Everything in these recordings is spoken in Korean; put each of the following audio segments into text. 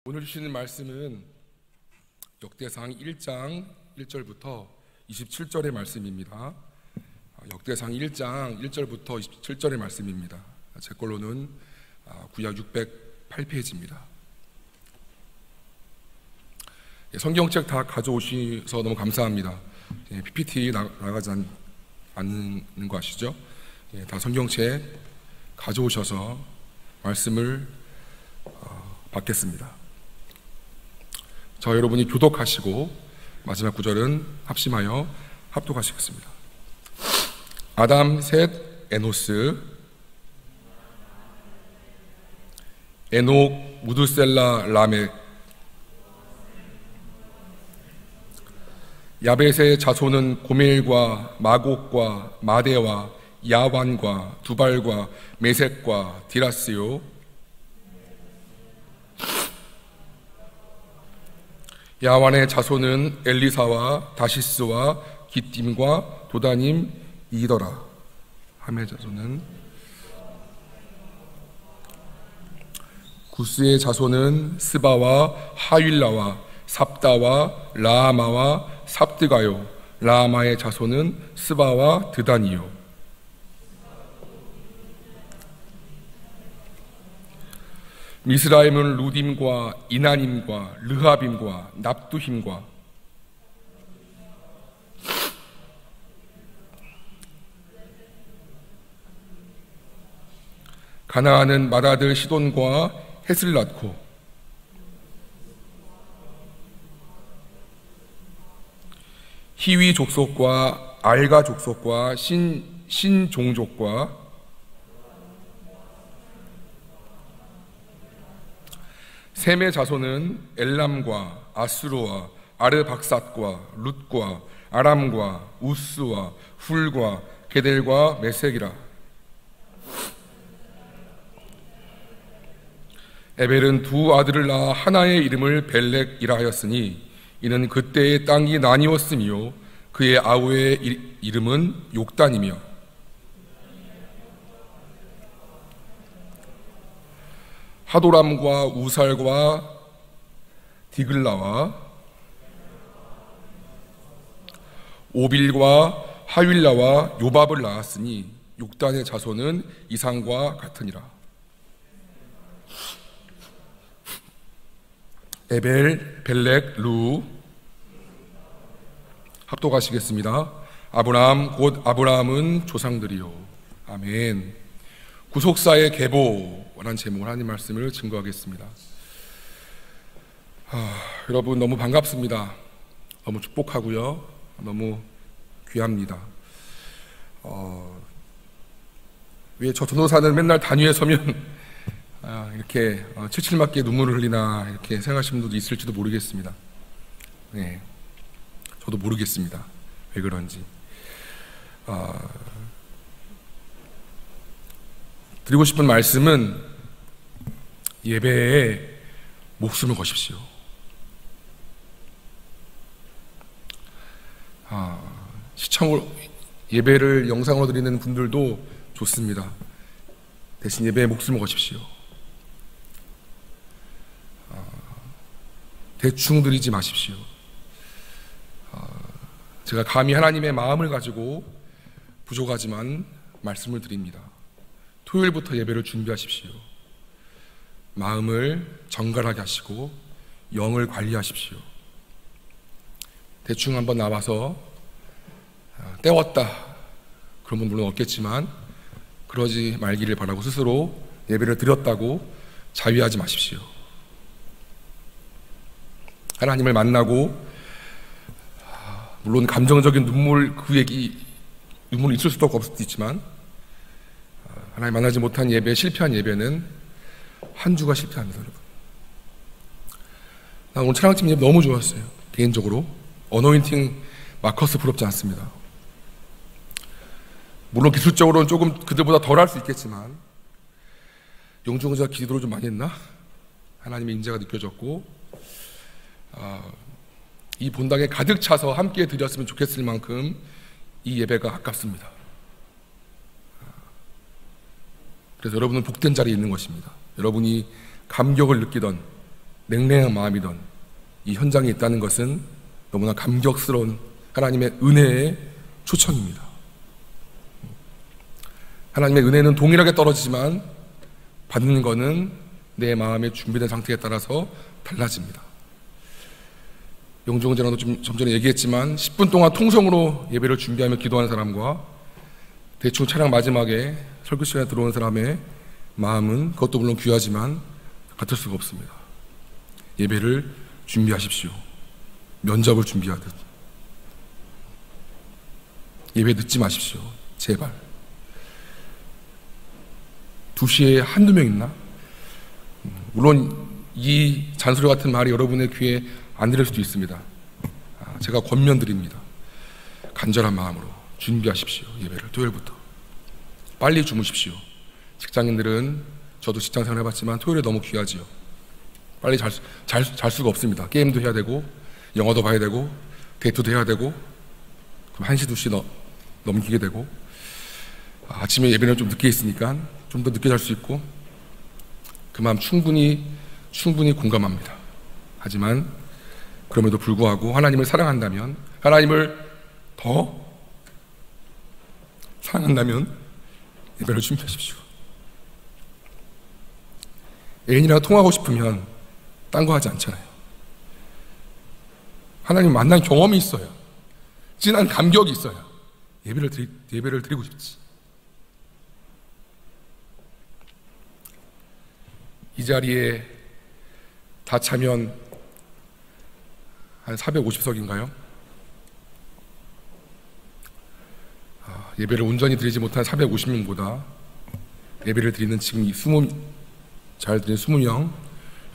오늘 주시는 말씀은 역대상 1장 1절부터 27절의 말씀입니다. 역대상 1장 1절부터 27절의 말씀입니다. 제 걸로는 구약 608페이지입니다. 성경책 다 가져오셔서 너무 감사합니다. PPT 나가지 않는 거 아시죠? 다 성경책 가져오셔서 말씀을 받겠습니다. 저 여러분이 교독하시고 마지막 구절은 합심하여 합독하시겠습니다. 아담, 셋, 에노스, 에녹, 무드셀라, 라멕. 야벳의 자손은 고멜과 마곡과 마대와 야완과 두발과 메색과 디라스요. 야완의 자손은 엘리사와 다시스와 기띔과 도다님 이더라. 함의 자손은 구스의 자손은 스바와 하윌라와 삽다와 라아마와 삽드가요. 라아마의 자손은 스바와 드다니요. 미스라임은 루딤과 이나님과 르하빔과 납두힘과 가나안은 맏아들 시돈과 헷을 낳고 히위 족속과 알가 족속과 신종족과 셈의 자손은 엘람과 아수르와 아르박삿과 룻과 아람과 우스와 훌과 게델과 메색이라. 에벨은 두 아들을 낳아 하나의 이름을 벨렉이라 하였으니 이는 그때의 땅이 나뉘었으며 그의 아우의 이름은 욕단이며 하도람과 우살과 디글라와 오빌과 하윌라와 요밥을 낳았으니 욕단의 자손은 이상과 같으니라. 에벨, 벨렉, 루. 합독하시겠습니다. 아브라함 곧 아브라함은 조상들이요. 아멘. 구속사의 계보라는 제목으로 하나님 말씀을 증거하겠습니다. 여러분 너무 반갑습니다. 너무 축복하고요. 너무 귀합니다. 왜 저 전도사는 맨날 단위에 서면 이렇게 칠칠맞게 눈물을 흘리나 이렇게 생각하시는 분도 있을지도 모르겠습니다. 네, 저도 모르겠습니다. 왜 그런지. 드리고 싶은 말씀은 예배에 목숨을 거십시오. 시청을 예배를 영상으로 드리는 분들도 좋습니다. 대신 예배에 목숨을 거십시오. 대충 드리지 마십시오. 제가 감히 하나님의 마음을 가지고 부족하지만 말씀을 드립니다. 토요일부터 예배를 준비하십시오. 마음을 정갈하게 하시고 영을 관리하십시오. 대충 한번 나와서 때웠다 그런 분들은 없겠지만 그러지 말기를 바라고 스스로 예배를 드렸다고 자위하지 마십시오. 하나님을 만나고 물론 감정적인 눈물이 있을 수도 없을 수도 있지만 하나님 만나지 못한 예배, 실패한 예배는 한 주가 실패합니다, 여러분. 나 오늘 찬양팀 예배 너무 좋았어요. 개인적으로 어노인팅 마커스 부럽지 않습니다. 물론 기술적으로는 조금 그들보다 덜 할 수 있겠지만 용중자 기도를 좀 많이 했나? 하나님의 인자가 느껴졌고 이 본당에 가득 차서 함께 드렸으면 좋겠을 만큼 이 예배가 아깝습니다. 그래서 여러분은 복된 자리에 있는 것입니다. 여러분이 감격을 느끼던 냉랭한 마음이던 이 현장에 있다는 것은 너무나 감격스러운 하나님의 은혜의 초청입니다. 하나님의 은혜는 동일하게 떨어지지만 받는 것은 내 마음의 준비된 상태에 따라서 달라집니다. 영종제라도 좀 전에 얘기했지만 10분 동안 통성으로 예배를 준비하며 기도하는 사람과 대충 차량 마지막에 설교 시간에 들어오는 사람의 마음은 그것도 물론 귀하지만 같을 수가 없습니다. 예배를 준비하십시오. 면접을 준비하듯. 예배 늦지 마십시오. 제발. 2시에 한두 명 있나? 물론 이 잔소리 같은 말이 여러분의 귀에 안 들릴 수도 있습니다. 제가 권면드립니다. 간절한 마음으로 준비하십시오. 예배를 토요일부터. 빨리 주무십시오. 직장인들은 저도 직장생활 해봤지만 토요일에 너무 귀하지요. 빨리 잘 수가 없습니다. 게임도 해야 되고 영화도 봐야 되고 데이트도 해야 되고 그럼 1시, 2시 넘기게 되고 아침에 예배는 좀 늦게 있으니까 좀 더 늦게 잘 수 있고 그 마음 충분히 공감합니다. 하지만 그럼에도 불구하고 하나님을 사랑한다면, 하나님을 더 사랑한다면 예배를 준비하십시오. 애인이랑 통화하고 싶으면 딴 거 하지 않잖아요. 하나님 만난 경험이 있어요. 진한 감격이 있어요. 예배를 드리고 싶지. 이 자리에 다 차면 한 450석인가요? 예배를 온전히 드리지 못한 450명보다 예배를 드리는 지금 이 잘 드리는 20명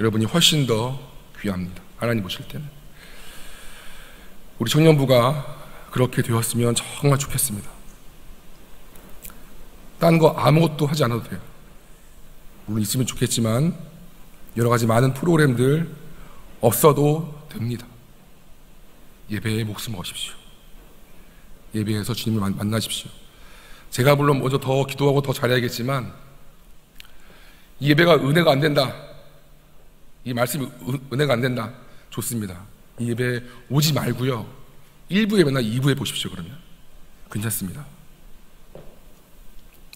여러분이 훨씬 더 귀합니다. 하나님 보실 때는. 우리 청년부가 그렇게 되었으면 정말 좋겠습니다. 딴 거 아무것도 하지 않아도 돼요. 물론 있으면 좋겠지만 여러 가지 많은 프로그램들 없어도 됩니다. 예배에 목숨 거십시오. 예배에서 주님을 만나십시오. 제가 물론 먼저 더 기도하고 더 잘해야겠지만 이 예배가 은혜가 안 된다, 이 말씀이 은혜가 안 된다, 좋습니다. 이 예배 오지 말고요 1부 예배나 2부에 보십시오. 그러면 괜찮습니다.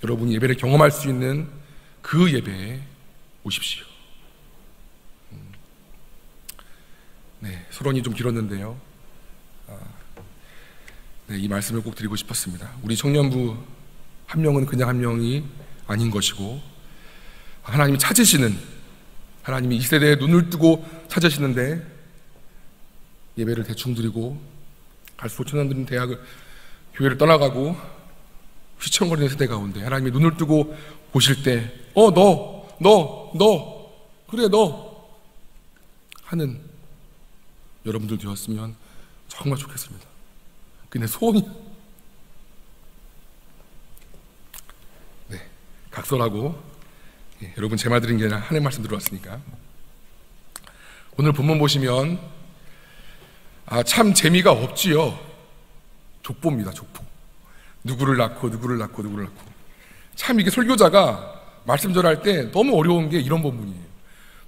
여러분이 예배를 경험할 수 있는 그 예배에 오십시오. 네, 서론이 좀 길었는데요. 네, 이 말씀을 꼭 드리고 싶었습니다. 우리 청년부 한 명은 그냥 한 명이 아닌 것이고 하나님이 찾으시는, 하나님이 이 세대에 눈을 뜨고 찾으시는데 예배를 대충 드리고 갈수록 청년들은 교회를 떠나가고 휘청거리는 세대 가운데 하나님이 눈을 뜨고 보실 때 너 그래 너 하는 여러분들 되었으면 정말 좋겠습니다. 그게 내 소원이야. 네, 각설하고 여러분 제 말 들은 게 아니라 하나님 말씀 들어왔으니까 오늘 본문 보시면 참 재미가 없지요. 족보입니다. 족보. 누구를 낳고 참 이게 설교자가 말씀 전할 때 너무 어려운 게 이런 본문이에요.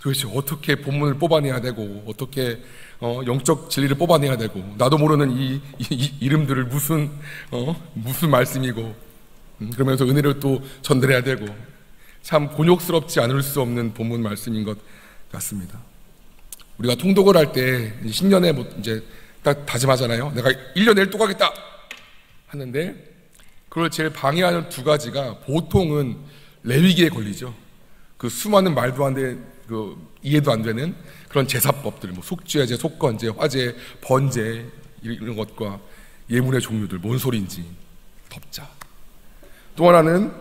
도대체 어떻게 본문을 뽑아내야 되고 어떻게 영적 진리를 뽑아내야 되고 나도 모르는 이 이름들을 무슨 말씀이고 그러면서 은혜를 또 전달해야 되고 참 곤욕스럽지 않을 수 없는 본문 말씀인 것 같습니다. 우리가 통독을 할 때 신년에 이제 딱 다짐하잖아요. 내가 1년에 1독 하겠다 하는데 그걸 제일 방해하는 두 가지가 보통은 레위기에 걸리죠. 그 수많은 말도 안 되는 이해도 안 되는 그런 제사법들, 뭐 속죄제, 속건제, 화제, 번제 이런 것과 예물의 종류들 뭔 소리인지 덮자. 또 하나는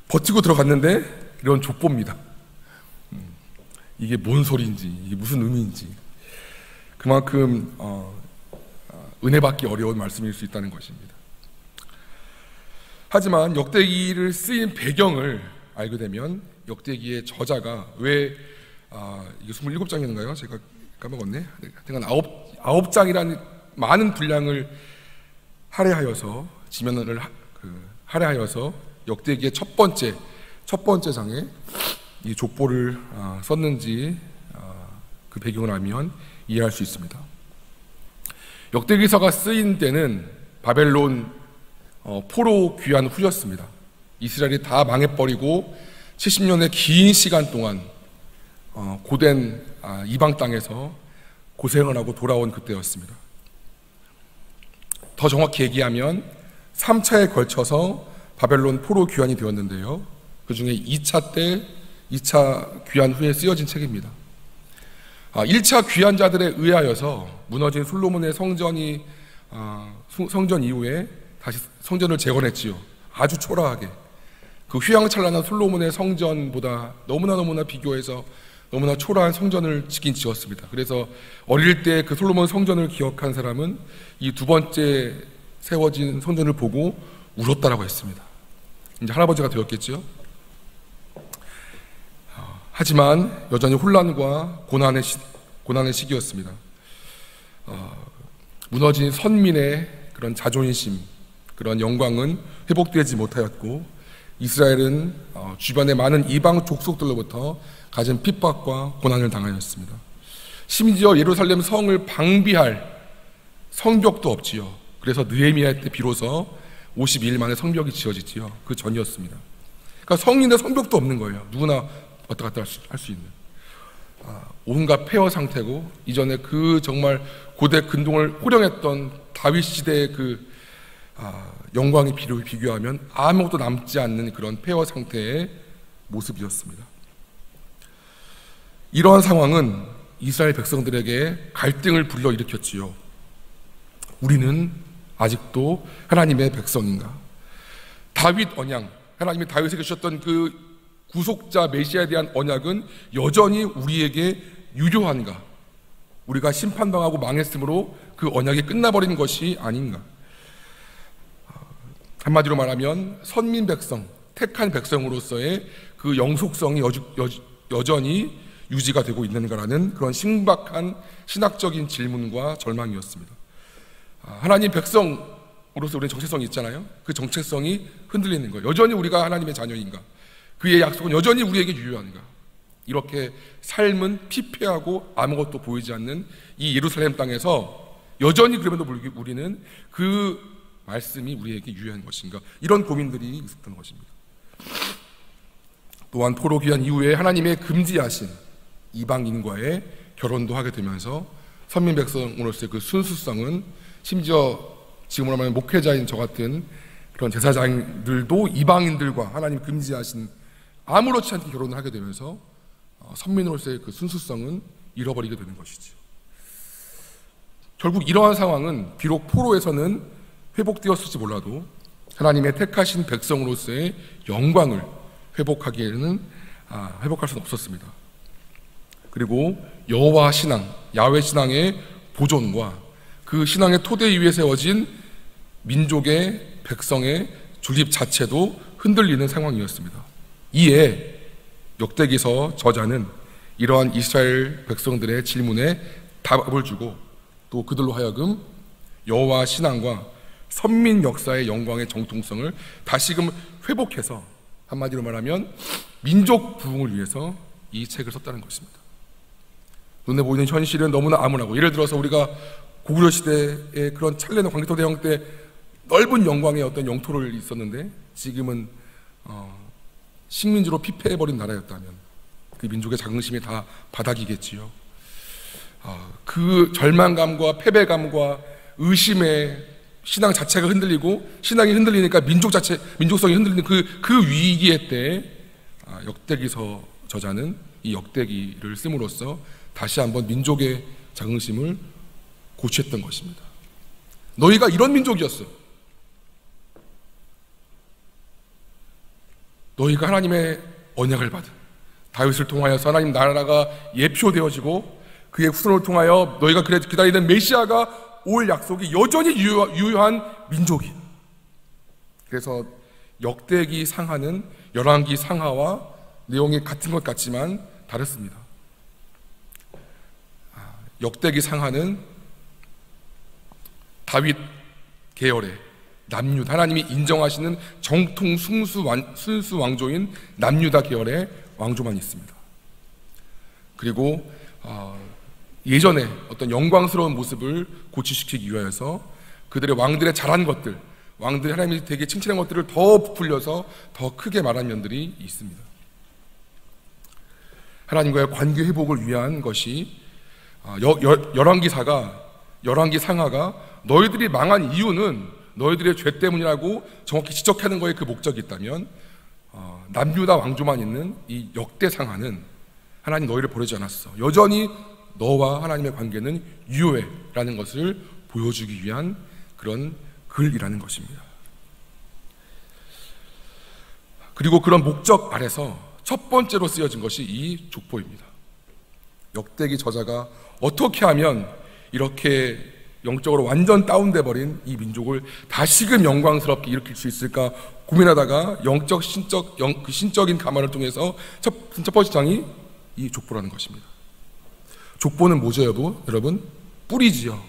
버티고 들어갔는데 이런 족보입니다. 이게 뭔 소리인지 이게 무슨 의미인지 그만큼 은혜 받기 어려운 말씀일 수 있다는 것입니다. 하지만 역대기를 쓰인 배경을 알게 되면 역대기의 저자가 왜 이게 27장인가요? 제가 까먹었네. 하여간 9장이라는 많은 분량을 할애하여서 지면을 할애하여서 역대기의 첫 번째 장에 이 족보를 썼는지 그 배경을 알면 이해할 수 있습니다. 역대기서가 쓰인 때는 바벨론 포로 귀환 후였습니다. 이스라엘이 다 망해버리고 70년의 긴 시간 동안 고된 이방 땅에서 고생을 하고 돌아온 그때였습니다. 더 정확히 얘기하면 3차에 걸쳐서 바벨론 포로 귀환이 되었는데요, 그 중에 2차 귀환 후에 쓰여진 책입니다. 1차 귀환자들에 의하여서 무너진 솔로몬의 성전 이후에 다시 성전을 재건했지요. 아주 초라하게. 그 휘황찬란한 솔로몬의 성전보다 너무나 비교해서 너무나 초라한 성전을 지었습니다. 그래서 어릴 때 그 솔로몬 성전을 기억한 사람은 이 두 번째 세워진 성전을 보고 울었다라고 했습니다. 이제 할아버지가 되었겠죠. 하지만 여전히 혼란과 고난의 시기였습니다. 무너진 선민의 그런 자존심, 그런 영광은 회복되지 못하였고, 이스라엘은 주변의 많은 이방 족속들로부터 가진 핍박과 고난을 당하였습니다. 심지어 예루살렘 성을 방비할 성벽도 없지요. 그래서 느헤미야 때 비로소 52일 만에 성벽이 지어지지요. 그 전이었습니다. 그러니까 성인의 성벽도 없는 거예요. 누구나 왔다 갔다 할 수 있는. 온갖 폐허 상태고, 이전에 그 정말 고대 근동을 호령했던 다윗 시대의 그 영광의 비교하면 아무것도 남지 않는 그런 폐허 상태의 모습이었습니다. 이러한 상황은 이스라엘 백성들에게 갈등을 불러일으켰지요. 우리는 아직도 하나님의 백성인가? 다윗 언약, 하나님이 다윗에게 주셨던 그 구속자 메시아에 대한 언약은 여전히 우리에게 유효한가? 우리가 심판당하고 망했으므로 그 언약이 끝나버린 것이 아닌가? 한마디로 말하면 선민 백성, 택한 백성으로서의 그 영속성이 여전히 유지가 되고 있는가라는 그런 신박한 신학적인 질문과 절망이었습니다. 하나님 백성으로서 우리는 정체성이 있잖아요. 그 정체성이 흔들리는 거예요. 여전히 우리가 하나님의 자녀인가? 그의 약속은 여전히 우리에게 유효한가? 이렇게 삶은 피폐하고 아무것도 보이지 않는 이 예루살렘 땅에서 여전히 그럼에도 불구하고 우리는 그 말씀이 우리에게 유효한 것인가? 이런 고민들이 있었던 것입니다. 또한 포로 귀환 이후에 하나님의 금지하신 이방인과의 결혼도 하게 되면서 선민 백성으로서의 그 순수성은, 심지어 지금으로 말하면 목회자인 저 같은 그런 제사장들도 이방인들과 하나님 금지하신 아무렇지 않게 결혼을 하게 되면서 선민으로서의 그 순수성은 잃어버리게 되는 것이죠. 결국 이러한 상황은 비록 포로에서는 회복되었을지 몰라도 하나님의 택하신 백성으로서의 영광을 회복할 수는 없었습니다. 그리고 여호와 신앙, 야훼 신앙의 보존과 그 신앙의 토대 위에 세워진 민족의 백성의 존립 자체도 흔들리는 상황이었습니다. 이에 역대기서 저자는 이러한 이스라엘 백성들의 질문에 답을 주고, 또 그들로 하여금 여호와 신앙과 선민 역사의 영광의 정통성을 다시금 회복해서, 한마디로 말하면 민족 부흥을 위해서 이 책을 썼다는 것입니다. 눈에 보이는 현실은 너무나 암울하고, 예를 들어서 우리가 고구려 시대의 그런 찰레는 광개토 대왕 때 넓은 영광의 어떤 영토를 있었는데, 지금은 식민지로 피폐해버린 나라였다면 그 민족의 자긍심이 다 바닥이겠지요. 그 절망감과 패배감과 의심에 신앙 자체가 흔들리고, 신앙이 흔들리니까 민족성이 흔들리는 그 위기의 때에 역대기서 저자는 이 역대기를 씀으로써 다시 한번 민족의 자긍심을 고취했던 것입니다. 너희가 이런 민족이었어. 너희가 하나님의 언약을 받은, 다윗을 통하여서 하나님 나라가 예표되어지고 그의 후손을 통하여 너희가 기다리는 메시아가 올 약속이 여전히 유효한 민족이야. 그래서 역대기 상하는 열왕기 상하와 내용이 같은 것 같지만 다릅니다. 역대기 상하는 다윗 계열의 남유다, 하나님이 인정하시는 정통 순수 왕조인 남유다 계열의 왕조만 있습니다. 그리고 예전에 어떤 영광스러운 모습을 고취시키기 위하여서 그들의 왕들의 잘한 것들, 왕들이 하나님이 되게 칭찬한 것들을 더 부풀려서 더 크게 말한 면들이 있습니다. 하나님과의 관계 회복을 위한 것이 열왕기 상하가 너희들이 망한 이유는 너희들의 죄 때문이라고 정확히 지적하는 거에 그 목적이 있다면, 남유다 왕조만 있는 이 역대 상하는 하나님 너희를 버리지 않았어, 여전히 너와 하나님의 관계는 유효해라는 것을 보여주기 위한 그런 글이라는 것입니다. 그리고 그런 목적 아래서 첫 번째로 쓰여진 것이 이 족보입니다. 역대기 저자가 어떻게 하면 이렇게 영적으로 완전 다운돼 버린 이 민족을 다시금 영광스럽게 일으킬 수 있을까 고민하다가 영적, 신적, 신적인 감화를 통해서 첫 번째 장이 이 족보라는 것입니다. 족보는 뭐죠, 여러분? 뿌리지요.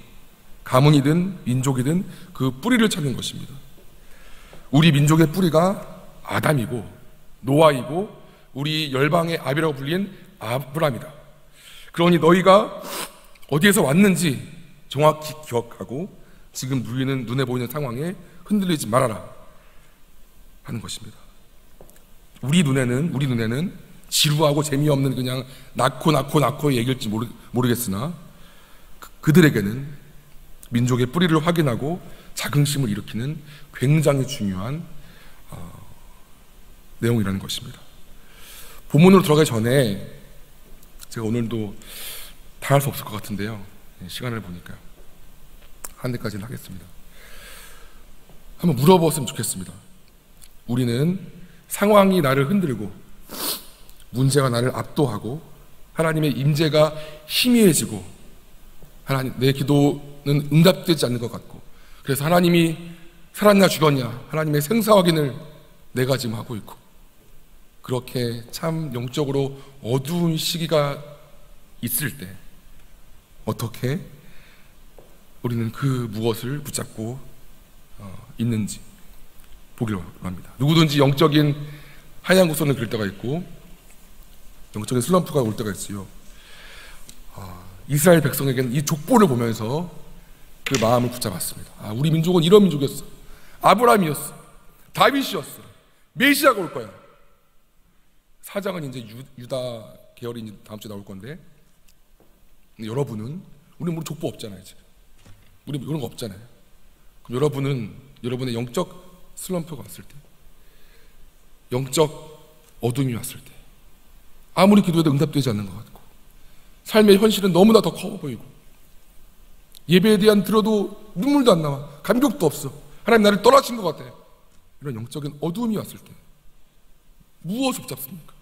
가문이든 민족이든 그 뿌리를 찾는 것입니다. 우리 민족의 뿌리가 아담이고 노아이고 우리 열방의 아비라고 불린 아브람이다. 그러니 너희가 어디에서 왔는지 정확히 기억하고 지금 누리는 눈에 보이는 상황에 흔들리지 말아라 하는 것입니다. 우리 눈에는 지루하고 재미없는 그냥 낳고 얘기일지 모르겠으나 그들에게는 민족의 뿌리를 확인하고 자긍심을 일으키는 굉장히 중요한 내용이라는 것입니다. 본문으로 들어가기 전에 제가 오늘도 다 할 수 없을 것 같은데요, 시간을 보니까 한 대까지는 하겠습니다. 한번 물어봤으면 좋겠습니다. 우리는 상황이 나를 흔들고 문제가 나를 압도하고 하나님의 임재가 희미해지고 하나님 내 기도는 응답되지 않는 것 같고, 그래서 하나님이 살았냐 죽었냐 하나님의 생사 확인을 내가 지금 하고 있고, 그렇게 참 영적으로 어두운 시기가 있을 때 어떻게 우리는 그 무엇을 붙잡고 있는지 보기로 합니다. 누구든지 영적인 하얀 곡선을 그릴 때가 있고 영적인 슬럼프가 올 때가 있어요. 이스라엘 백성에게는 이 족보를 보면서 그 마음을 붙잡았습니다. 우리 민족은 이런 민족이었어. 아브라함이었어. 다윗이었어. 메시아가 올 거야. 사장은 이제 유다 계열이 이제 다음 주에 나올 건데, 근데 여러분은, 우리 족보 없잖아요. 지금. 우리 이런 거 없잖아요. 그럼 여러분의 영적 슬럼프가 왔을 때, 영적 어둠이 왔을 때, 아무리 기도해도 응답되지 않는 것 같고, 삶의 현실은 너무나 더 커 보이고, 예배에 대한 들어도 눈물도 안 나와, 감격도 없어, 하나님 나를 떠나신 것 같아, 이런 영적인 어둠이 왔을 때 무엇을 붙잡습니까?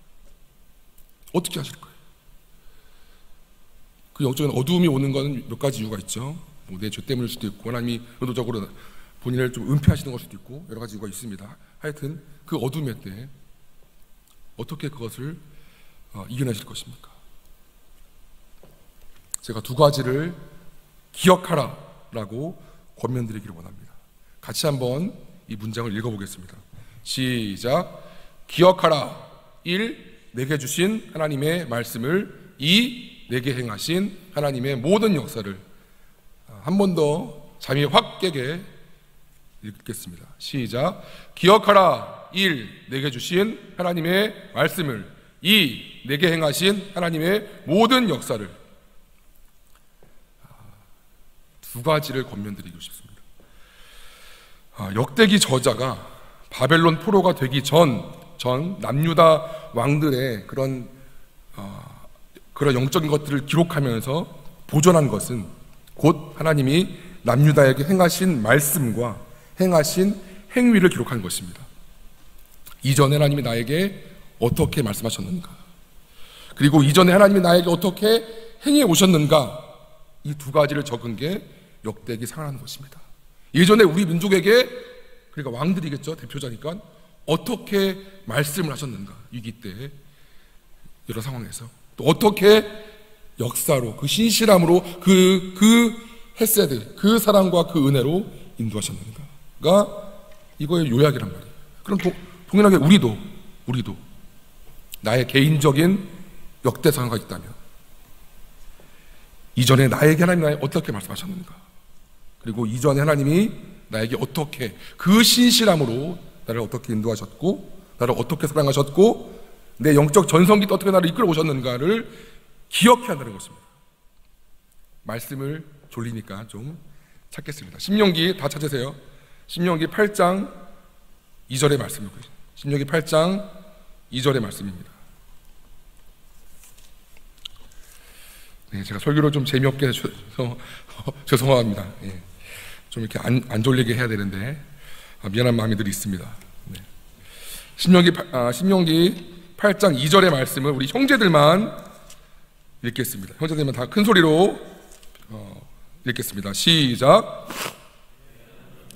어떻게 하실 거예요? 그 영적인 어두움이 오는 것은 몇 가지 이유가 있죠. 내 죄 때문일 수도 있고, 하나님이 의도적으로 본인을 좀 은폐하시는 걸 수도 있고, 여러 가지 이유가 있습니다. 하여튼 그 어둠의 때 어떻게 그것을 이겨내실 것입니까? 제가 두 가지를 기억하라라고 권면드리기를 원합니다. 같이 한번 이 문장을 읽어보겠습니다. 시작. 기억하라. 1. 내게 주신 하나님의 말씀을. 2. 내게 행하신 하나님의 모든 역사를. 한 번 더 잠이 확 깨게 읽겠습니다. 시작. 기억하라. 1. 내게 주신 하나님의 말씀을. 2. 내게 행하신 하나님의 모든 역사를. 두 가지를 권면드리고 싶습니다. 역대기 저자가 바벨론 포로가 되기 전 남유다 왕들의 그런 영적인 것들을 기록하면서 보존한 것은 곧 하나님이 남유다에게 행하신 말씀과 행하신 행위를 기록한 것입니다. 이전에 하나님이 나에게 어떻게 말씀하셨는가, 그리고 이전에 하나님이 나에게 어떻게 행해 오셨는가, 이 두 가지를 적은 게 역대기 상하라는 것입니다. 예전에 우리 민족에게, 그러니까 왕들이겠죠, 대표자니까, 어떻게 말씀을 하셨는가, 위기 때 여러 상황에서 또 어떻게 역사로, 그 신실함으로, 그 헤세드, 그 사랑과 그 은혜로 인도하셨는가가 이거의 요약이란 말이에요. 그럼 동일하게 우리도 나의 개인적인 역대상황가 있다면 이전에 나에게 하나님이 나에게 어떻게 말씀하셨는가, 그리고 이전에 하나님이 나에게 어떻게 그 신실함으로 나를 어떻게 인도하셨고, 나를 어떻게 사랑하셨고, 내 영적 전성기 때 어떻게 나를 이끌어 오셨는가를 기억해야 한다는 것입니다. 말씀을 졸리니까 좀 찾겠습니다. 신명기 다 찾으세요. 신명기 8장 2절의 말씀이고요. 신명기 8장 2절의 말씀입니다. 네, 제가 설교를 좀 재미없게 해서 죄송합니다. 예, 좀 이렇게 안 졸리게 해야 되는데 미안한 마음이 늘 있습니다. 네. 신명기 8장 2절의 말씀을 우리 형제들만 읽겠습니다. 형제들만 다 큰 소리로 읽겠습니다. 시작.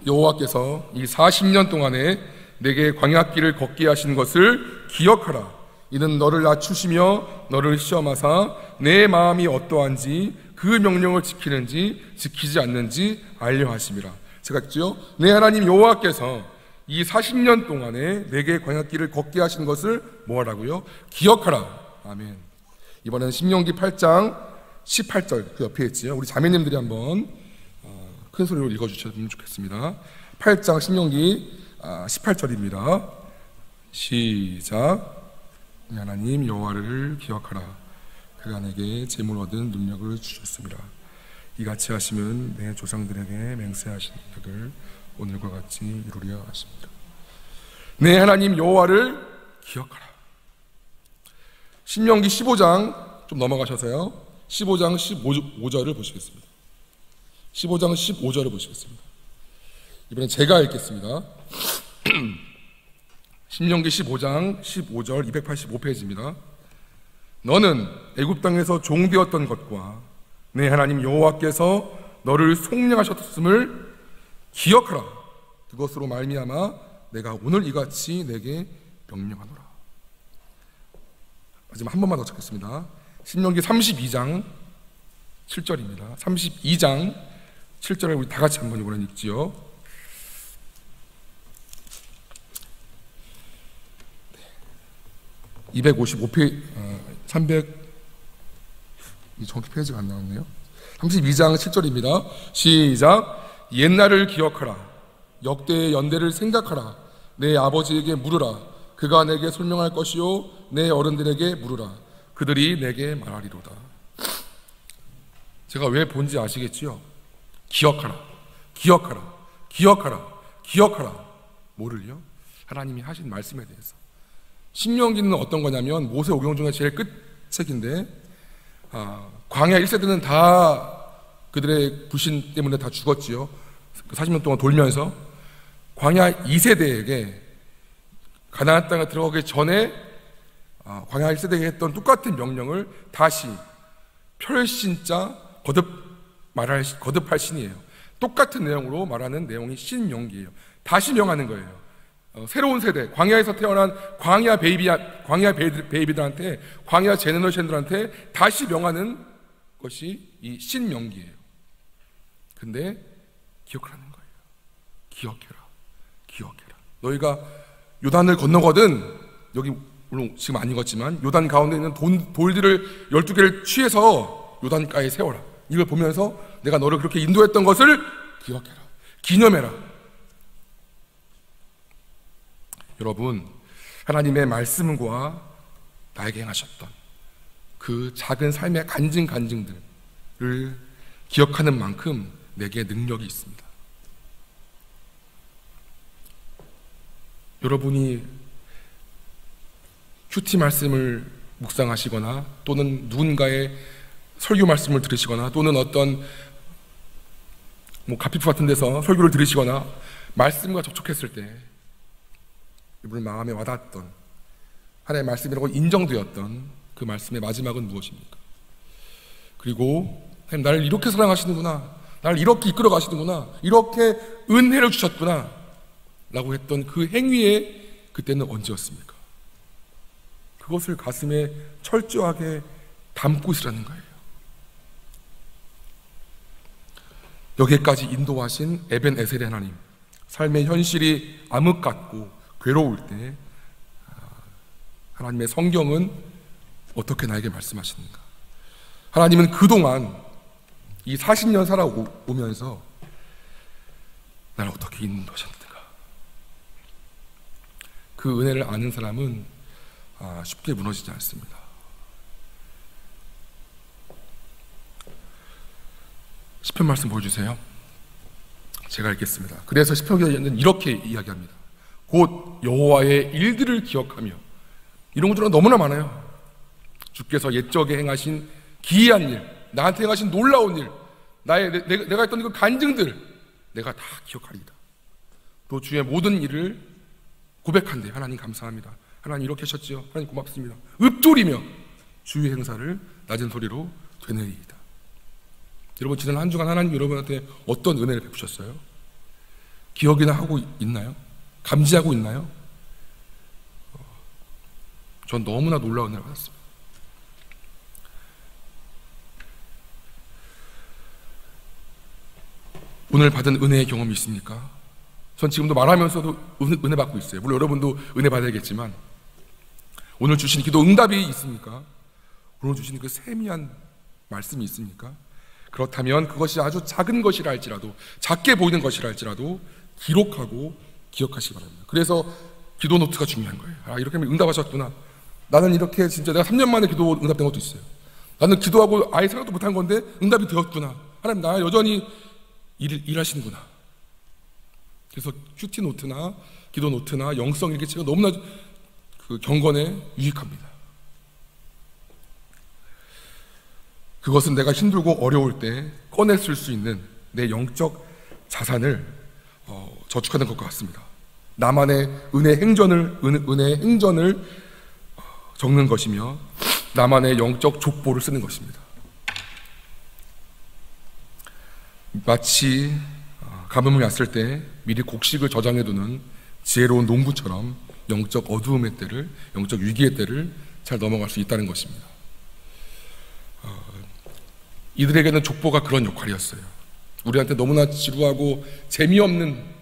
여호와께서 이 40년 동안에 내게 광야길을 걷게 하신 것을 기억하라. 이는 너를 낮추시며 너를 시험하사 내 마음이 어떠한지 그 명령을 지키는지 지키지 않는지 알려 하심이라. 제가 했죠. 내 하나님 여호와께서 이 40년 동안에 내게 광야길을 걷게 하신 것을 뭐하라고요? 기억하라. 아멘. 이번에는 신명기 8장 18절 그 옆에 있지요. 우리 자매님들이 한번 큰 소리로 읽어주셨으면 좋겠습니다. 8장 신명기 18절입니다. 시작. 하나님 여호와를 기억하라. 그가 내게 재물 얻은 능력을 주셨습니다. 이같이 하시면 내 조상들에게 맹세하신 약을 오늘과 같이 이루려 하십니다. 내 하나님 여호와를 기억하라. 신명기 15장 좀 넘어가셔서요. 15장 15절을 보시겠습니다. 15장 15절을 보시겠습니다. 이번엔 제가 읽겠습니다. 신명기 15장 15절 285페이지입니다. 너는 애굽 땅에서 종되었던 것과 내 하나님 여호와께서 너를 속량하셨음을 기억하라. 그것으로 말미암아 내가 오늘 이같이 내게 명령하노라. 마지막 한 번만 더 찾겠습니다. 신명기 32장 7절입니다. 32장 7절을 우리 다 같이 한번 이번엔 읽지요. 255페이지, 정확히 페이지가 안 나왔네요. 32장 7절입니다. 시작. 옛날을 기억하라. 역대의 연대를 생각하라. 내 아버지에게 물으라. 그가 내게 설명할 것이요 내 어른들에게 물으라. 그들이 내게 말하리로다. 제가 왜 본지 아시겠지요? 기억하라. 기억하라. 기억하라. 기억하라. 뭐를요? 하나님이 하신 말씀에 대해서. 신명기는 어떤 거냐면 모세 오경 중에 제일 끝책인데 광야 1세대는 다 그들의 불신 때문에 다 죽었지요. 40년 동안 돌면서. 광야 2세대에게 가나안 땅에 들어가기 전에 광야 1세대에 했던 똑같은 명령을 다시 펼신자 거듭할 신이에요. 똑같은 내용으로 말하는 내용이 신명기예요. 다시 명하는 거예요. 새로운 세대, 광야에서 태어난 광야 베이비들한테, 광야 제너레이션들한테 다시 명하는 것이 이 신명기예요. 근데 기억하라는 거예요. 기억해라. 기억해라. 너희가 요단을 건너거든, 여기 물론 지금 안 읽었지만 요단 가운데 있는 돌들을 12개를 취해서 요단가에 세워라. 이걸 보면서 내가 너를 그렇게 인도했던 것을 기억해라. 기념해라. 여러분, 하나님의 말씀과 나에게 행하셨던 그 작은 삶의 간증들을 기억하는 만큼 내게 능력이 있습니다. 여러분이 큐티 말씀을 묵상하시거나 또는 누군가의 설교 말씀을 들으시거나 또는 어떤 가피프 같은 데서 설교를 들으시거나 말씀과 접촉했을 때 여러분 마음에 와닿았던 하나님의 말씀이라고 인정되었던 그 말씀의 마지막은 무엇입니까? 그리고 하나님 나를 이렇게 사랑하시는구나, 나를 이렇게 이끌어 가시는구나, 이렇게 은혜를 주셨구나 라고 했던 그 행위의 그때는 언제였습니까? 그것을 가슴에 철저하게 담고 있으라는 거예요. 여기까지 인도하신 에벤에셀의 하나님, 삶의 현실이 암흑 같고 괴로울 때 하나님의 성경은 어떻게 나에게 말씀하시는가? 하나님은 그동안 이 40년 살아오면서 나를 어떻게 인도하셨는가. 그 은혜를 아는 사람은 쉽게 무너지지 않습니다. 시편 말씀 보여주세요. 제가 읽겠습니다. 그래서 시편기자는 이렇게 이야기합니다. 곧 여호와의 일들을 기억하며, 이런 것들은 너무나 많아요. 주께서 옛적에 행하신 기이한 일, 나한테 행하신 놀라운 일, 내가 했던 그 간증들 내가 다 기억하리이다. 또 주의 모든 일을 고백한대. 하나님 감사합니다. 하나님 이렇게 하셨지요. 하나님 고맙습니다. 읊조리며 주의 행사를 낮은 소리로 되뇌이다. 여러분, 지난 한 주간 하나님 여러분한테 어떤 은혜를 베푸셨어요? 기억이나 하고 있나요? 감지하고 있나요? 전 너무나 놀라운 은혜를 받았습니다. 오늘 받은 은혜의 경험이 있습니까? 전 지금도 말하면서도 은혜 받고 있어요. 물론 여러분도 은혜 받아야겠지만, 오늘 주신 기도 응답이 있습니까? 오늘 주신 그 세미한 말씀이 있습니까? 그렇다면 그것이 아주 작은 것이라 할지라도, 작게 보이는 것이라 할지라도 기록하고 기억하시기 바랍니다. 그래서 기도 노트가 중요한 거예요. 이렇게 하면 응답하셨구나. 나는 이렇게 진짜 내가 3년 만에 기도 응답된 것도 있어요. 나는 기도하고 아예 생각도 못한 건데 응답이 되었구나. 하나님, 나 여전히 일하시는구나. 그래서 큐티 노트나 기도 노트나 영성 일기체가 너무나 그 경건에 유익합니다. 그것은 내가 힘들고 어려울 때 꺼내 쓸 수 있는 내 영적 자산을 저축하는 것과 같습니다. 나만의 은혜 행전을 적는 것이며, 나만의 영적 족보를 쓰는 것입니다. 마치 가뭄이 왔을 때 미리 곡식을 저장해두는 지혜로운 농부처럼 영적 어두움의 때를, 영적 위기의 때를 잘 넘어갈 수 있다는 것입니다. 이들에게는 족보가 그런 역할이었어요. 우리한테 너무나 지루하고 재미없는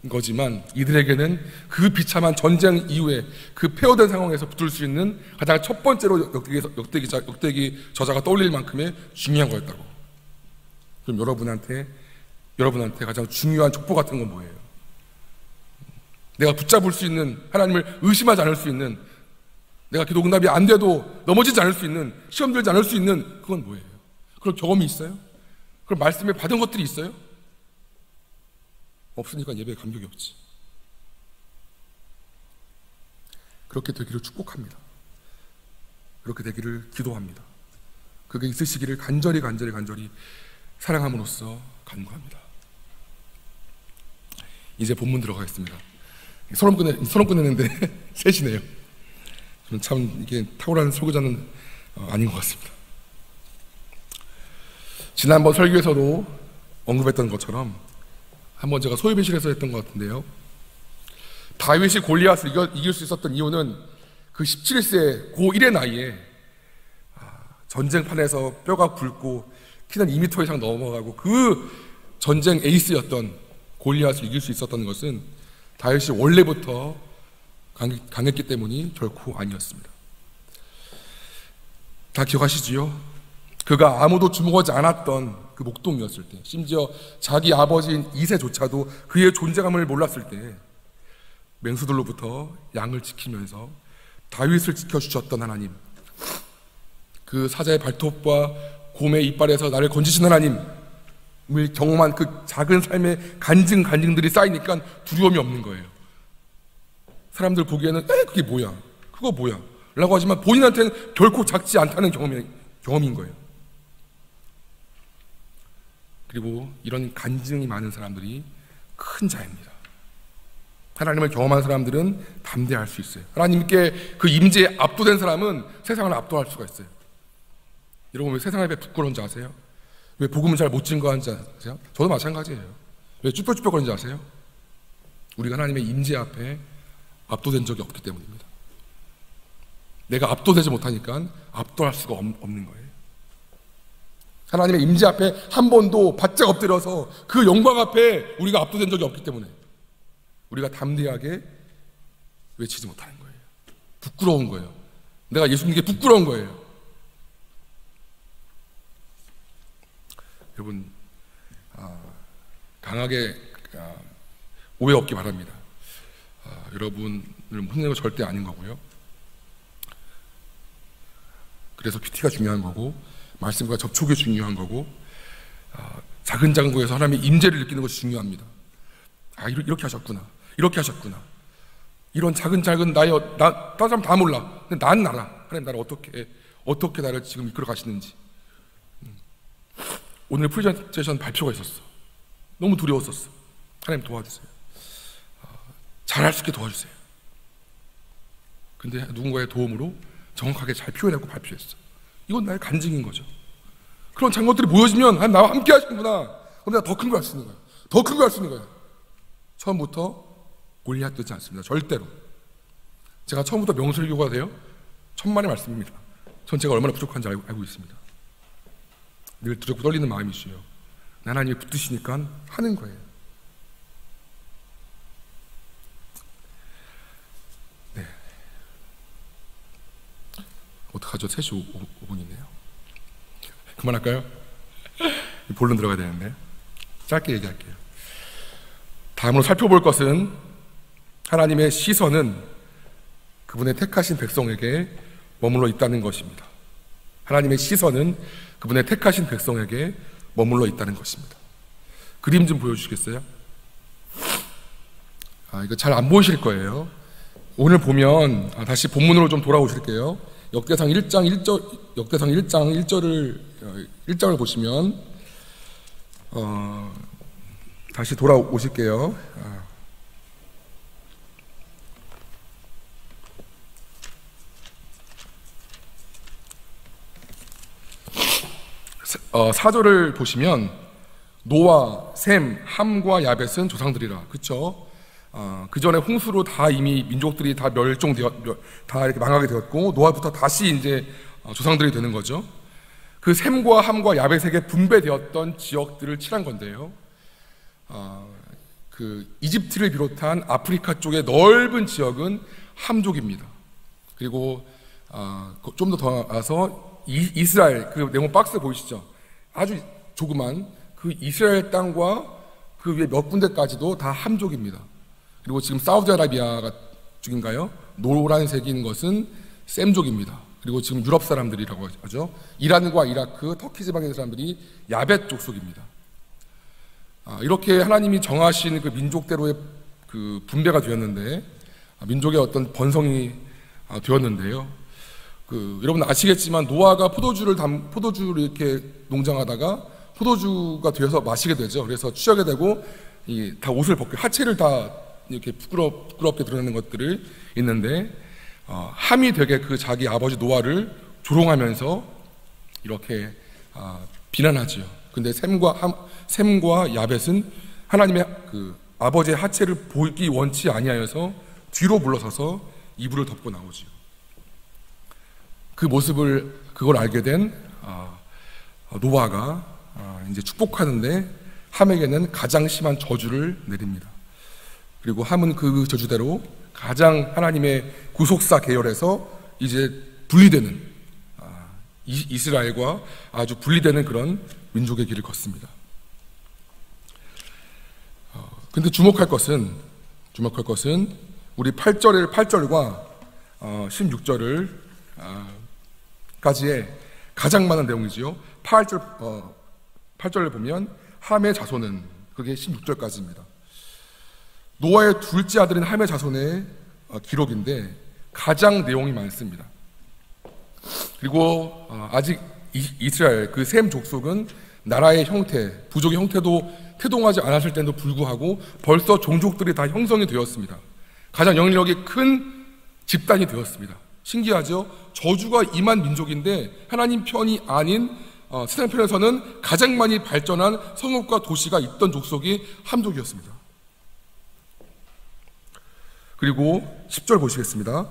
거지만, 이들에게는 그 비참한 전쟁 이후에 그 폐허된 상황에서 붙을 수 있는 가장 첫 번째로 역대기 저자가 떠올릴 만큼의 중요한 거였다고. 그럼 여러분한테 가장 중요한 족보 같은 건 뭐예요? 내가 붙잡을 수 있는, 하나님을 의심하지 않을 수 있는, 내가 기도 응답이 안 돼도 넘어지지 않을 수 있는, 시험 들지 않을 수 있는, 그건 뭐예요? 그런 경험이 있어요? 그런 말씀에 받은 것들이 있어요? 없으니까 예배에 감격이 없지. 그렇게 되기를 축복합니다. 그렇게 되기를 기도합니다. 그게 있으시기를 간절히 사랑함으로써 간구합니다. 이제 본문 들어가겠습니다. 서론 끝냈는데 3시네요. 저는 참 이게 탁월한 설교자는 아닌 것 같습니다. 지난번 설교에서도 언급했던 것처럼 한번 제가 소유빈실에서 했던 것 같은데요. 다윗이 골리앗을 이길 수 있었던 이유는 그 17세 고1의 나이에 전쟁판에서 뼈가 굵고 키는 2m 이상 넘어가고 그 전쟁 에이스였던 골리앗을 이길 수 있었던 것은 다윗이 원래부터 강했기 때문이 결코 아니었습니다. 다 기억하시지요? 그가 아무도 주목하지 않았던 그 목동이었을 때, 심지어 자기 아버지인 이새조차도 그의 존재감을 몰랐을 때 맹수들로부터 양을 지키면서 다윗을 지켜주셨던 하나님, 그 사자의 발톱과 곰의 이빨에서 나를 건지신 하나님을 경험한 그 작은 삶의 간증들이 쌓이니까 두려움이 없는 거예요. 사람들 보기에는 그게 뭐야? 그거 뭐야? 라고 하지만 본인한테는 결코 작지 않다는 경험인 거예요. 그리고 이런 간증이 많은 사람들이 큰 자입니다. 하나님을 경험한 사람들은 담대할 수 있어요. 하나님께 그 임재에 압도된 사람은 세상을 압도할 수가 있어요. 여러분, 왜 세상에 왜 부끄러운지 아세요? 왜 복음을 잘 못 증거하는지 아세요? 저도 마찬가지예요. 왜 쭈뼛쭈뼛거리는지 아세요? 우리가 하나님의 임재 앞에 압도된 적이 없기 때문입니다. 내가 압도되지 못하니까 압도할 수가 없는 거예요. 하나님의 임재 앞에 한 번도 바짝 엎드려서 그 영광 앞에 우리가 압도된 적이 없기 때문에 우리가 담대하게 외치지 못하는 거예요. 부끄러운 거예요. 내가 예수 믿는 게 부끄러운 거예요. 여러분 강하게 오해 없기 바랍니다. 여러분을 혼내는 거 절대 아닌 거고요. 그래서 큐티가 중요한 거고 말씀과 접촉이 중요한 거고 작은 곳에서 하나님의 임재를 느끼는 것이 중요합니다. 이렇게 하셨구나, 이렇게 하셨구나. 이런 작은 다른 사람 다 몰라. 근데 난 알아. 하나님 나를 어떻게 나를 지금 이끌어 가시는지. 오늘 프레젠테이션 발표가 있었어. 너무 두려웠었어. 하나님 도와주세요. 잘할 수 있게 도와주세요. 근데 누군가의 도움으로 정확하게 잘 표현하고 발표했어. 이건 나의 간증인 거죠. 그런 장것들이 모여지면 하나님 나와 함께 하시는구나. 그럼 내가 더 큰 거 할 수 있는 거야. 더 큰 거 할 수 있는 거야. 처음부터 골리앗 되지 않습니다. 절대로. 제가 처음부터 명설교가 돼요? 천만의 말씀입니다. 전 제가 얼마나 부족한지 알고 있습니다. 늘 두렵고 떨리는 마음이시요. 하나님이 붙드시니까 하는 거예요. 네. 어떡하죠? 3시 5분이네요. 그만할까요? 본론 들어가야 되는데 짧게 얘기할게요. 다음으로 살펴볼 것은 하나님의 시선은 그분의 택하신 백성에게 머물러 있다는 것입니다. 하나님의 시선은 그분의 택하신 백성에게 머물러 있다는 것입니다. 그림 좀 보여주시겠어요? 이거 잘 안 보이실 거예요. 오늘 보면 다시 본문으로 좀 돌아오실게요. 역대상 1장 1절을 보시면 다시 돌아오실게요. 사절을 보시면 노아, 셈, 함과 야벳은 조상들이라. 그렇죠? 그 전에 홍수로 다 이미 민족들이 다 다 이렇게 망하게 되었고 노아부터 다시 이제 조상들이 되는 거죠. 그 셈과 함과 야벳에게 분배되었던 지역들을 칠한 건데요. 그 이집트를 비롯한 아프리카 쪽의 넓은 지역은 함족입니다. 그리고 좀 더 나아서 이스라엘, 그 네모 박스 보이시죠? 아주 조그만 그 이스라엘 땅과 그 위에 몇 군데까지도 다 함족입니다. 그리고 지금 사우디아라비아 쪽인가요? 노란색인 것은 셈족입니다. 그리고 지금 유럽 사람들이라고 하죠. 이란과 이라크, 터키 지방의 사람들이 야벳 족속입니다. 이렇게 하나님이 정하신 그 민족대로의 그 분배가 되었는데, 민족의 어떤 번성이 되었는데요. 여러분 아시겠지만 노아가 포도주를 이렇게 농장하다가 포도주가 되어서 마시게 되죠. 그래서 취하게 되고 다 옷을 벗고 하체를 다 이렇게 부끄럽게 드러내는 것들을 있는데, 함이 되게 그 자기 아버지 노아를 조롱하면서 이렇게 비난하지요. 근데 셈과 야벳은 하나님의 그 아버지의 하체를 보기 원치 아니하여서 뒤로 물러서서 이불을 덮고 나오지요. 그 모습을 그걸 알게 된 노아가 이제 축복하는데 함에게는 가장 심한 저주를 내립니다. 그리고 함은 그 저주대로 가장 하나님의 구속사 계열에서 이제 분리되는 이스라엘과 아주 분리되는 그런 민족의 길을 걷습니다. 근데 주목할 것은 우리 8절과 16절을 까지의 가장 많은 내용이지요. 8절을 보면 함의 자손은, 그게 16절까지입니다. 노아의 둘째 아들인 함의 자손의 기록인데 가장 내용이 많습니다. 그리고 아직 이스라엘 그 셈 족속은 나라의 형태, 부족의 형태도 태동하지 않았을 때도 불구하고 벌써 종족들이 다 형성이 되었습니다. 가장 영향력이 큰 집단이 되었습니다. 신기하죠? 저주가 임한 민족인데 하나님 편이 아닌 세상 편에서는 가장 많이 발전한 성읍과 도시가 있던 족속이 함족이었습니다. 그리고 10절 보시겠습니다.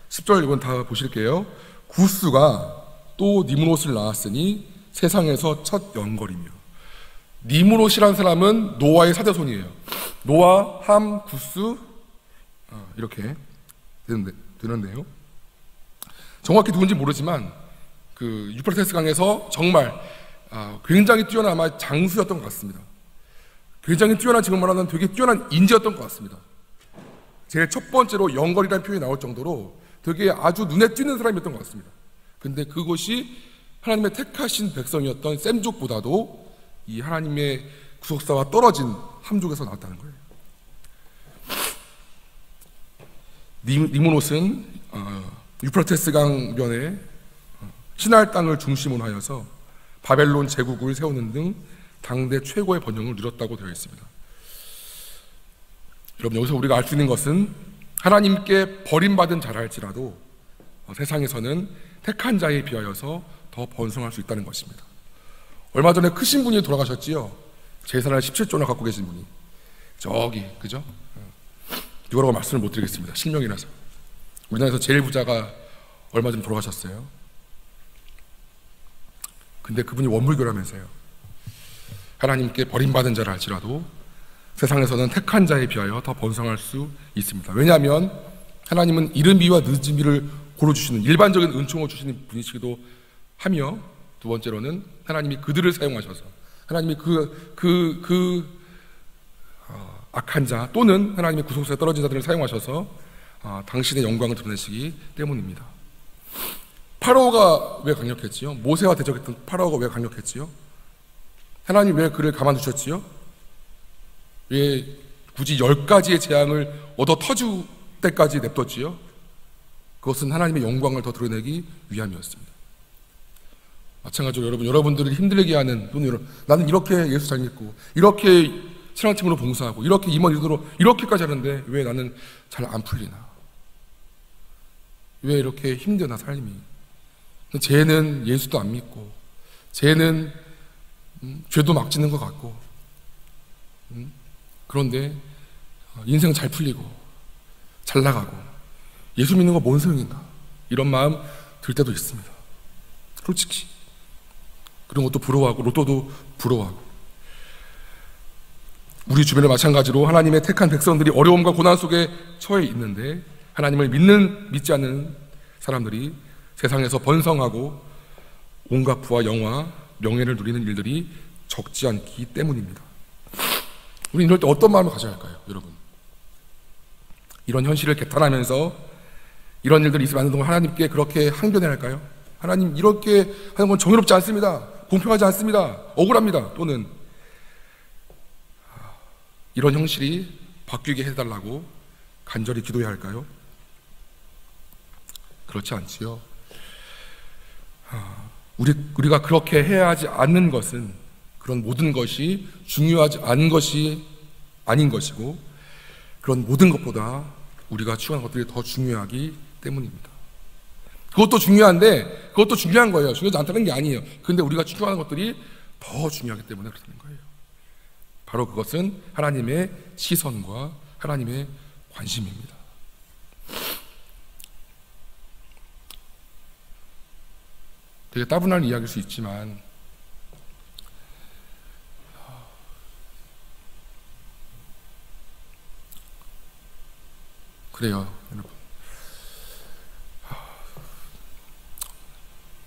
10절 이건 다 보실게요. 구스가 또 니므롯을 낳았으니 세상에서 첫 영걸이며. 니므롯이라는 사람은 노아의 사자손이에요. 노아, 함, 구스 이렇게 되는데요. 정확히 누군지 모르지만 그 유프라테스 강에서 정말 굉장히 뛰어난 아마 장수였던 것 같습니다. 굉장히 뛰어난, 지금 말하는 되게 뛰어난 인재였던 것 같습니다. 제일 첫 번째로 영걸이라는 표현이 나올 정도로 되게 아주 눈에 띄는 사람이었던 것 같습니다. 근데 그것이 하나님의 택하신 백성이었던 셈족보다도 이 하나님의 구속사와 떨어진 함족에서 나왔다는 거예요. 니무롯은 유프라테스 강변에 시날 땅을 중심으로 하여서 바벨론 제국을 세우는 등 당대 최고의 번영을 누렸다고 되어 있습니다. 여러분, 여기서 우리가 알 수 있는 것은 하나님께 버림받은 자라 할지라도 세상에서는 택한 자에 비하여서 더 번성할 수 있다는 것입니다. 얼마 전에 크신 분이 돌아가셨지요. 재산을 17조나 갖고 계신 분이. 저기, 그죠? 누구라고 말씀을 못 드리겠습니다. 실명이라서. 우리나라에서 제일 부자가 얼마 전에 돌아가셨어요. 근데 그분이 원불교라면서요. 하나님께 버림받은 자라 할지라도 세상에서는 택한 자에 비하여 더 번성할 수 있습니다. 왜냐하면 하나님은 이른비와 늦은비를 고르주시는 일반적인 은총을 주시는 분이시기도 하며, 두 번째로는 하나님이 그들을 사용하셔서 하나님이 악한 자 또는 하나님의 구속사에 떨어진 자들을 사용하셔서 당신의 영광을 드러내시기 때문입니다. 파라오가 왜 강력했지요? 모세와 대적했던 파라오가 왜 강력했지요? 하나님 왜 그를 가만두셨지요? 왜 굳이 10가지의 재앙을 얻어 터질 때까지 냅뒀지요? 그것은 하나님의 영광을 더 드러내기 위함이었습니다. 마찬가지로 여러분들을 힘들게 하는, 또는 나는 이렇게 예수 잘 믿고 이렇게 신앙팀으로 봉사하고 이렇게 임원 일도로 이렇게까지 하는데 왜 나는 잘 안 풀리나? 왜 이렇게 힘드나 삶이? 쟤는 예수도 안 믿고 쟤는 죄도 막 짓는 것 같고 그런데 인생 잘 풀리고 잘 나가고 예수 믿는 거 뭔 소용인가? 이런 마음 들 때도 있습니다. 솔직히 그런 것도 부러워하고 로또도 부러워하고, 우리 주변에 마찬가지로 하나님의 택한 백성들이 어려움과 고난 속에 처해 있는데 하나님을 믿지 않는 사람들이 세상에서 번성하고 온갖 부와 영화, 명예를 누리는 일들이 적지 않기 때문입니다. 우리 이럴 때 어떤 마음을 가져야 할까요, 여러분? 이런 현실을 개탄하면서 이런 일들이 있으면 안 되는 동안 하나님께 그렇게 항변해야 할까요? 하나님, 이렇게 하는 건 정의롭지 않습니다. 공평하지 않습니다. 억울합니다. 또는 이런 형실이 바뀌게 해달라고 간절히 기도해야 할까요? 그렇지 않지요. 우리가 그렇게 해야 하지 않는 것은 그런 모든 것이 중요하지 않은 것이 아닌 것이고, 그런 모든 것보다 우리가 추구하는 것들이 더 중요하기 때문입니다. 그것도 중요한데, 그것도 중요한 거예요. 중요하지 않다는 게 아니에요. 그런데 우리가 추구하는 것들이 더 중요하기 때문에 그렇다는 거예요. 바로 그것은 하나님의 시선과 하나님의 관심입니다. 되게 따분한 이야기일 수 있지만 그래요, 여러분.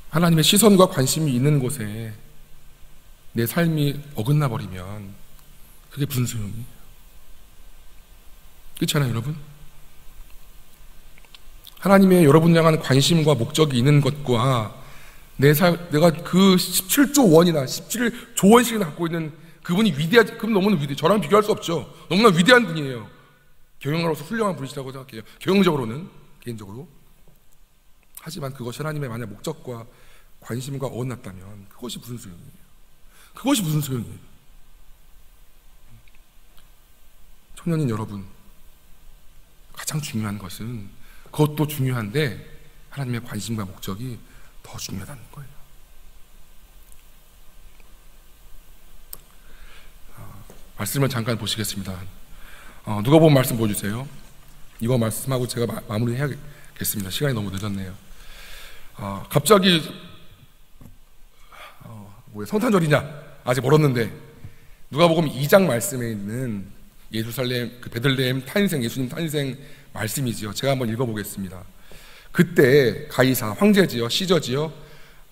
하나님의 시선과 관심이 있는 곳에 내 삶이 어긋나 버리면 그게 무슨 소용이에요? 그렇잖아요, 여러분? 하나님의 여러분 향한 관심과 목적이 있는 것과 내가 그 17조 원이나 17조 원씩이나 갖고 있는 그분이 위대하지, 그분 너무나 위대해. 저랑 비교할 수 없죠. 너무나 위대한 분이에요. 경영으로서 훌륭한 분이시라고 생각해요. 경영적으로는, 개인적으로. 하지만 그것이 하나님의 만약 목적과 관심과 어긋났다면 그것이 무슨 소용이에요? 그것이 무슨 소용이에요? 청년인 여러분, 가장 중요한 것은, 그것도 중요한데 하나님의 관심과 목적이 더 중요하다는 거예요. 말씀을 잠깐 보시겠습니다. 누가복음 말씀 보여주세요. 이거 말씀하고 제가 마무리해야겠습니다. 시간이 너무 늦었네요. 갑자기 성탄절이냐? 아직 멀었는데 누가복음 2장 말씀에 있는 예루살렘 그 베들레헴 탄생, 예수님 탄생 말씀이지요. 제가 한번 읽어보겠습니다. 그때 가이사 황제지요, 시저지요,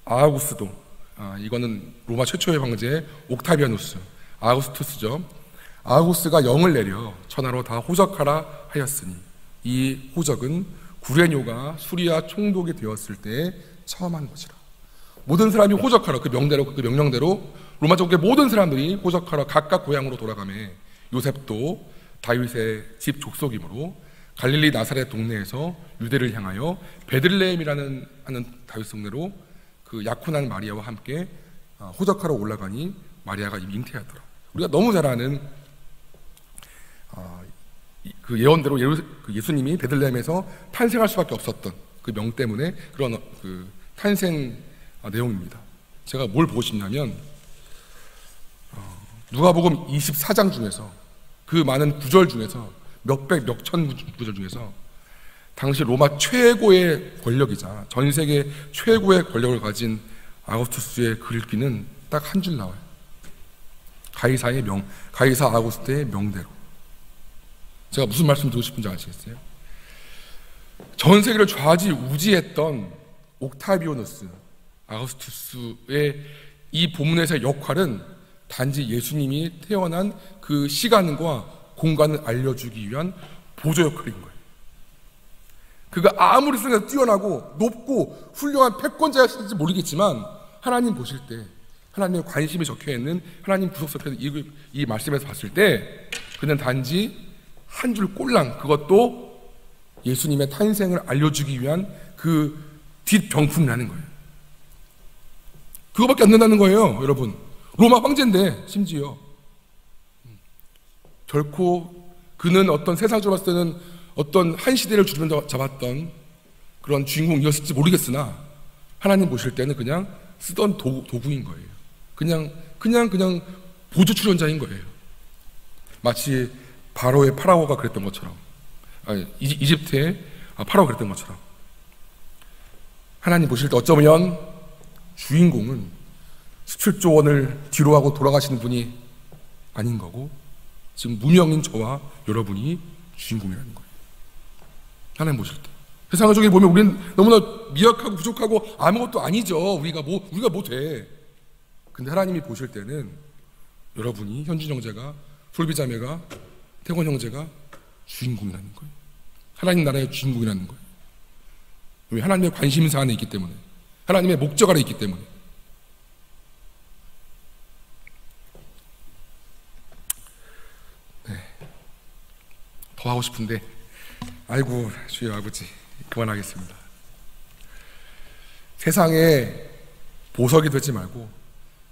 아우구스도 이거는 로마 최초의 황제 옥타비아누스, 아우구스투스죠. 아우구스가 영을 내려 천하로 다 호적하라 하였으니 이 호적은 구레뇨가 수리아 총독이 되었을 때 처음 한 것이라. 모든 사람이 호적하라, 그 명령대로 로마 제국의 모든 사람들이 호적하라 각각 고향으로 돌아가매 요셉도 다윗의 집 족속이므로 갈릴리 나사렛 동네에서 유대를 향하여 베들레헴이라는 다윗 동네로 그 약혼한 마리아와 함께 호적하러 올라가니 마리아가 이미 잉태하더라. 우리가 너무 잘 아는 그 예언대로 예수님이 베들레헴에서 탄생할 수밖에 없었던 그 명 때문에 그런 그 탄생 내용입니다. 제가 뭘 보고 싶냐면 누가복음 24장 중에서 그 많은 구절 중에서 몇백 몇천 구절 중에서 당시 로마 최고의 권력이자 전 세계 최고의 권력을 가진 아우구스투스의 글귀는 딱 한 줄 나와요. 가이사 아우구스트의 명대로. 제가 무슨 말씀 드리고 싶은지 아시겠어요? 전 세계를 좌지우지했던 옥타비아누스, 아우구스투스의 이 본문에서의 역할은 단지 예수님이 태어난 그 시간과 공간을 알려주기 위한 보조 역할인 거예요. 그가 아무리 수준에서 뛰어나고 높고 훌륭한 패권자였을지 모르겠지만 하나님 보실 때, 하나님의 관심이 적혀있는 하나님 구속 속에서 이 말씀에서 봤을 때 그는 단지 한 줄 꼴랑, 그것도 예수님의 탄생을 알려주기 위한 그 뒷병풍이라는 거예요. 그거밖에 안 된다는 거예요, 여러분. 로마 황제인데 심지어 결코 그는 어떤 세상적으로 봤을 때는 어떤 한 시대를 주름 잡았던 그런 주인공이었을지 모르겠으나 하나님 보실 때는 그냥 쓰던 도구인 거예요. 그냥 보조 출연자인 거예요. 마치 바로의 파라오가 그랬던 것처럼, 이집트의 파라오가 그랬던 것처럼 하나님 보실 때 어쩌면 주인공은 17조 원을 뒤로 하고 돌아가시는 분이 아닌 거고 지금 무명인 저와 여러분이 주인공이라는 거예요. 하나님 보실 때 세상을 저기 보면 우리는 너무나 미약하고 부족하고 아무것도 아니죠. 우리가 뭐 돼. 근데 하나님이 보실 때는 여러분이, 현준 형제가, 솔비자매가, 태권 형제가 주인공이라는 거예요. 하나님 나라의 주인공이라는 거예요. 왜? 하나님의 관심사 안에 있기 때문에, 하나님의 목적 안에 있기 때문에. 네. 더 하고 싶은데 아이고 주여 아버지 그만하겠습니다. 세상에 보석이 되지 말고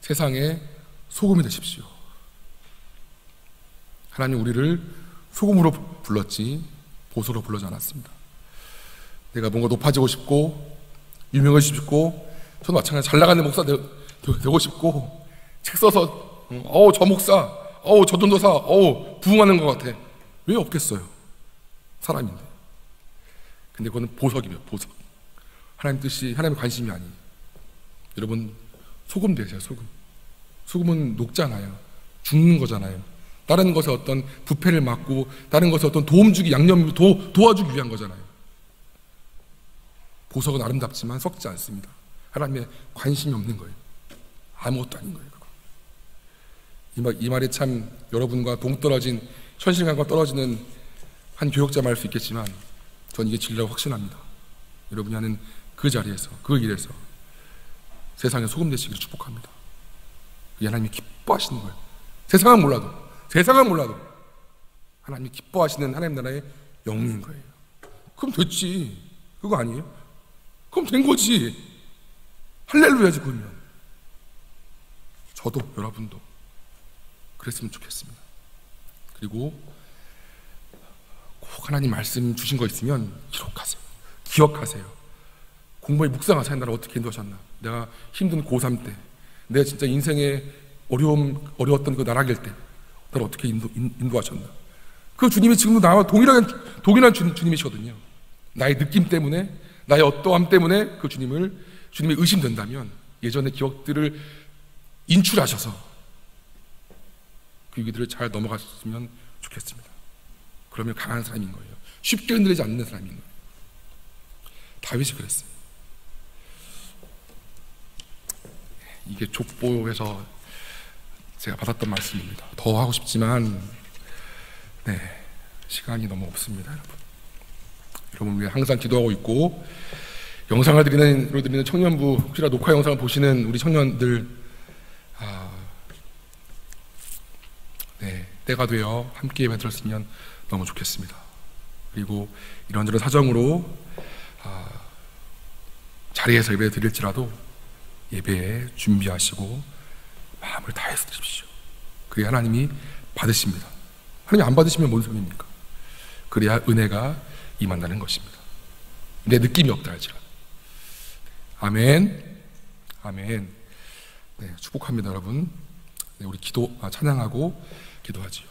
세상에 소금이 되십시오. 하나님 우리를 소금으로 불렀지 보석으로 불러지 않았습니다. 내가 뭔가 높아지고 싶고 유명해지고 싶고, 저도 마찬가지로 잘 나가는 목사 되고 싶고, 책 써서 저 목사, 저 전도사, 부흥하는 것 같아. 왜 없겠어요? 사람인데. 근데 그거는 보석이에요, 보석. 하나님 뜻이, 하나님의 관심이 아니에요. 여러분 소금 되세요. 소금은 녹잖아요. 죽는 거잖아요. 다른 것에 어떤 부패를 막고 다른 것에 어떤 도움 주기, 양념 도와주기 위한 거잖아요. 보석은 아름답지만 썩지 않습니다. 하나님의 관심이 없는 거예요. 아무것도 아닌 거예요. 이 말이 참 여러분과 동떨어진 현실감과 떨어지는 한 교역자 말 수 있겠지만 저는 이게 진리라고 확신합니다. 여러분이 하는 그 자리에서, 그 일에서 세상에 소금 되시기를 축복합니다. 그게 하나님이 기뻐하시는 거예요. 세상은 몰라도 하나님이 기뻐하시는 하나님 나라의 영웅인 거예요. 그럼 됐지. 그거 아니에요? 그럼 된 거지. 할렐루야지. 그러면 저도 여러분도 그랬으면 좋겠습니다. 그리고 꼭 하나님 말씀 주신 거 있으면 기억하세요. 공부에 묵상하세요. 나를 어떻게 인도하셨나. 내가 힘든 고3 때, 내가 진짜 인생에 어려웠던 그 나락일 때 나를 어떻게 인도하셨나. 그 주님이 지금도 나와 동일한 주님이시거든요. 나의 느낌 때문에, 나의 어떠함 때문에 그 주님이 의심된다면 예전의 기억들을 인출하셔서 그 위기들을 잘 넘어갔으면 좋겠습니다. 그러면 강한 사람인 거예요. 쉽게 흔들리지 않는 사람인 거예요. 다윗이 그랬어요. 이게 족보에서 제가 받았던 말씀입니다. 더 하고 싶지만 시간이 너무 없습니다. 여러분 위해 항상 기도하고 있고, 영상을 드리는 청년부, 혹시나 녹화 영상을 보시는 우리 청년들, 때가 되어 함께 예배 드렸으면 너무 좋겠습니다. 그리고 이런저런 사정으로 자리에서 예배 드릴지라도 예배에 준비하시고 마음을 다해서 드십시오. 그래야 하나님이 받으십니다. 하나님 안 받으시면 뭔 소리입니까? 그래야 은혜가 임한다는 것입니다. 내 느낌이 없다 할지라도. 아멘. 아멘. 축복합니다, 여러분. 우리 찬양하고 기도하지요.